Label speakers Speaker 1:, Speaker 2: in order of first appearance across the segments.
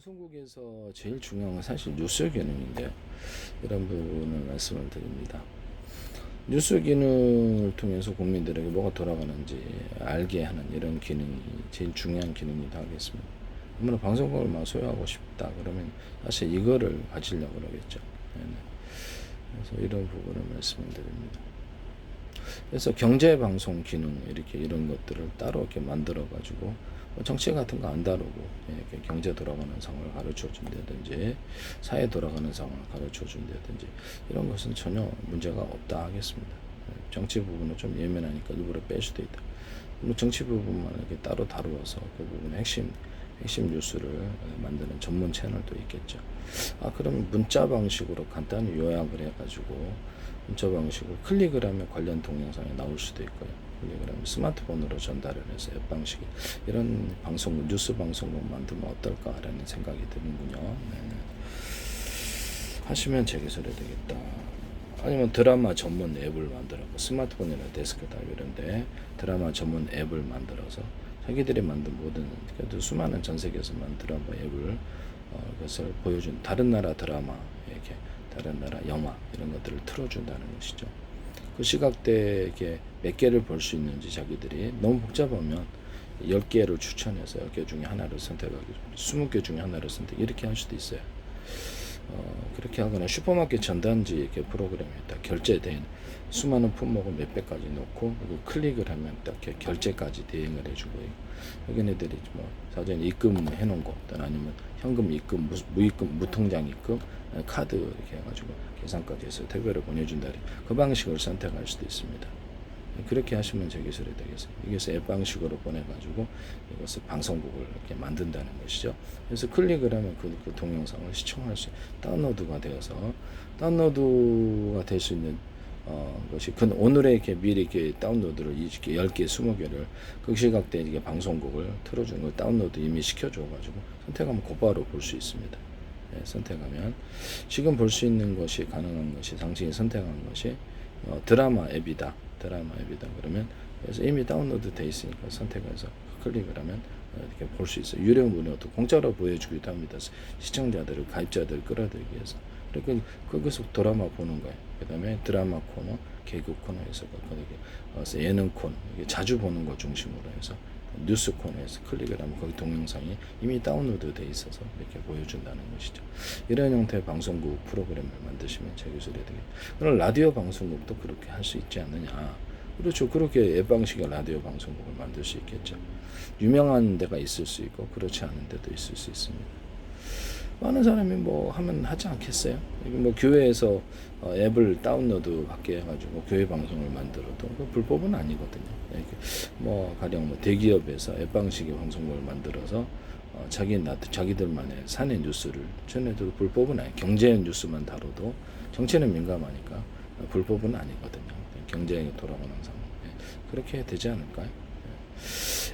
Speaker 1: 방송국에서 제일 중요한 건 사실 뉴스 기능인데요. 이런 부분을 말씀을 드립니다. 뉴스 기능을 통해서 국민들에게 뭐가 돌아가는지 알게 하는 이런 기능이 제일 중요한 기능이다 하겠습니다. 아무나 방송국을 막 소유하고 싶다 그러면 사실 이거를 가지려고 그러겠죠. 네네. 그래서 이런 부분을 말씀을 드립니다. 그래서 경제 방송 기능 이렇게 이런 것들을 따로 이렇게 만들어 가지고 정치 같은 거 안 다루고 이렇게 경제 돌아가는 상황을 가르쳐 준다든지 사회 돌아가는 상황을 가르쳐 준다든지 이런 것은 전혀 문제가 없다 하겠습니다. 정치 부분은 좀 예민하니까 일부러 뺄 수도 있다. 뭐 정치 부분만 이렇게 따로 다루어서 그 부분의 핵심 뉴스를 만드는 전문 채널도 있겠죠. 그러면 문자 방식으로 간단히 요약을 해가지고 문자 방식으로 클릭을 하면 관련 동영상이 나올 수도 있고요. 클릭을 하면 스마트폰으로 전달을 해서 앱 방식이 이런 방송국, 뉴스 방송국 만들면 어떨까라는 생각이 드는군요. 네. 하시면 제기설이 되겠다. 아니면 드라마 전문 앱을 만들어서 스마트폰이나 데스크탑 이런데 드라마 전문 앱을 만들어서 자기들이 만든 모든 그래도 수많은 전 세계에서만 드라마 앱을 그것을 보여준 다른 나라 드라마 이렇게 다른 나라 영화 이런 것들을 틀어준다는 것이죠. 그 시각대에 이렇게 몇 개를 볼 수 있는지 자기들이 너무 복잡하면 10개를 추천해서 10개 중에 하나를 선택하기 20개 중에 하나를 선택 이렇게 할 수도 있어요. 그렇게 하거나 슈퍼마켓 전단지 이렇게 프로그램에 딱 결제된 수많은 품목을 몇백 가지 놓고 그리고 클릭을 하면 딱 결제까지 대행을 해주고요. 여기네들이 뭐 사전 입금해 놓은 거, 아니면 현금 입금, 무입금, 무통장 입금, 카드 이렇게 해가지고 계산까지 해서 택배를 보내준다. 그 방식을 선택할 수도 있습니다. 그렇게 하시면 제 기술이 되겠습니다. 이것을 앱 방식으로 보내가지고 이것을 방송국을 이렇게 만든다는 것이죠. 그래서 클릭을 하면 그 동영상을 시청할 수, 다운로드가 되어서 다운로드가 될 수 있는 것이 오늘의 이렇게 미리 이렇게 다운로드를 이렇게 10개, 20개를 극시각대 이게 방송국을 틀어주는 걸 다운로드 이미 시켜줘가지고 선택하면 곧바로 볼 수 있습니다. 네, 선택하면 지금 볼 수 있는 것이 가능한 것이 당신이 선택한 것이 드라마 앱이다. 그러면 그래서 이미 다운로드 돼 있으니까 선택해서 클릭을 하면 이렇게 볼 수 있어요. 유료 무료도 공짜로 보여주기도 합니다. 시청자들을 가입자들을 끌어들이기 위해서. 그러니까 거기서 드라마 보는 거예요. 그다음에 드라마 코너, 개그 코너에서 거기 예능 코너 이게 자주 보는 거 중심으로 해서 뉴스 코너에서 클릭을 하면 거기 동영상이 이미 다운로드 돼 있어서 이렇게 보여준다는 것이죠. 이런 형태의 방송국 프로그램을 만드시면 제기술이 되겠죠. 그럼 라디오 방송국도 그렇게 할 수 있지 않느냐. 그렇죠. 그렇게 앱 방식의 라디오 방송국을 만들 수 있겠죠. 유명한 데가 있을 수 있고 그렇지 않은 데도 있을 수 있습니다. 많은 사람이 뭐 하면 하지 않겠어요? 뭐 교회에서 앱을 다운로드 받게 해가지고 교회 방송을 만들어도 그 불법은 아니거든요. 뭐 가령 뭐 대기업에서 앱 방식의 방송국을 만들어서 자기들만의 사내 뉴스를 전해도 불법은 아니. 경제 뉴스만 다뤄도 정치는 민감하니까 불법은 아니거든요. 경제에 돌아가는 상황. 그렇게 되지 않을까요?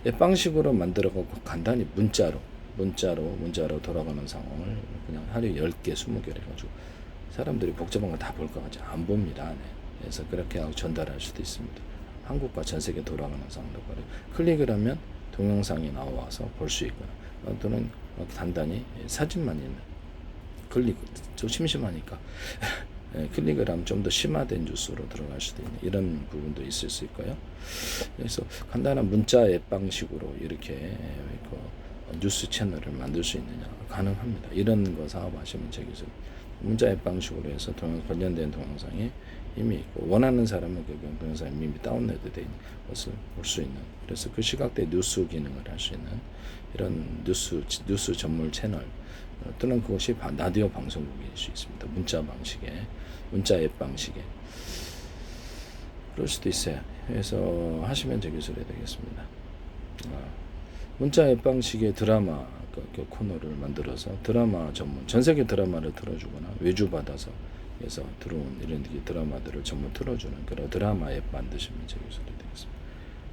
Speaker 1: 앱 방식으로 만들어갖고 간단히 문자로 돌아가는 상황을 그냥 하루에 10개, 20개를 해가지고 사람들이 복잡한 거 다 볼 것 같지 안 봅니다. 네. 그래서 그렇게 하고 전달할 수도 있습니다. 한국과 전 세계 돌아가는 상황도 그래. 클릭을 하면 동영상이 나와서 볼 수 있거나 또는 단단히 사진만 있는 클릭 좀 심심하니까 클릭을 하면 좀 더 심화된 뉴스로 들어갈 수도 있는 이런 부분도 있을 수 있고요. 그래서 간단한 문자 앱 방식으로 이렇게 뉴스 채널을 만들 수 있느냐 가능합니다. 이런 거 사업하시면 제기서 문자 앱 방식으로 해서 관련된 동영상이 이미 있고 원하는 사람은 그 동영상이 이미 다운로드 된 것을 볼 수 있는 그래서 그 시각대 뉴스 기능을 할 수 있는 이런 뉴스 전문 채널 또는 그것이 라디오 방송국일 수 있습니다. 문자 앱 방식에 그럴 수도 있어요. 그래서 하시면 제기술이 되겠습니다. 문자 앱 방식의 드라마 그 코너를 만들어서 드라마 전문 전 세계 드라마를 틀어주거나 외주 받아서 해서 들어온 이런 드라마들을 전문 틀어주는 그런 드라마 앱 만드시면 제기술이 되겠습니다.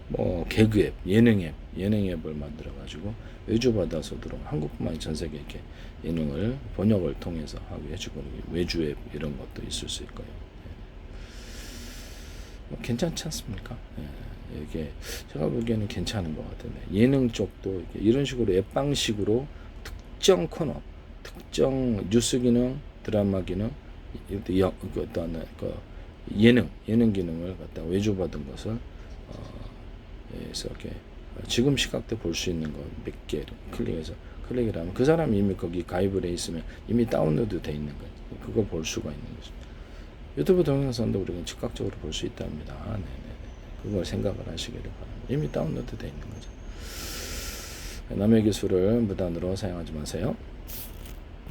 Speaker 1: 뭐 개그 앱, 예능 앱을 만들어 가지고 외주 받아서 들어온 한국뿐만 전 세계 이렇게 예능을 번역을 통해서 하게 해주고 외주 앱 이런 것도 있을 수 있고요. 뭐 괜찮지 않습니까? 이게 제가 보기에는 괜찮은 것 같은데 예능 쪽도 이런 식으로 앱 방식으로 특정 코너, 특정 뉴스 기능, 드라마 기능, 어떤 예능 기능을 갖다 외주받은 것을 해서 이렇게 지금 시각대 볼 수 있는 거 몇 개 클릭을 하면 그 사람이 이미 거기 가입을 해 있으면 이미 다운로드 돼 있는 거예요. 그걸 볼 수가 있는 거죠. 유튜브 동영상도 우리가 즉각적으로 볼 수 있답니다. 네네. 그걸 생각을 하시기를 바랍니다. 이미 다운로드 돼 있는 거죠. 남의 기술을 무단으로 사용하지 마세요.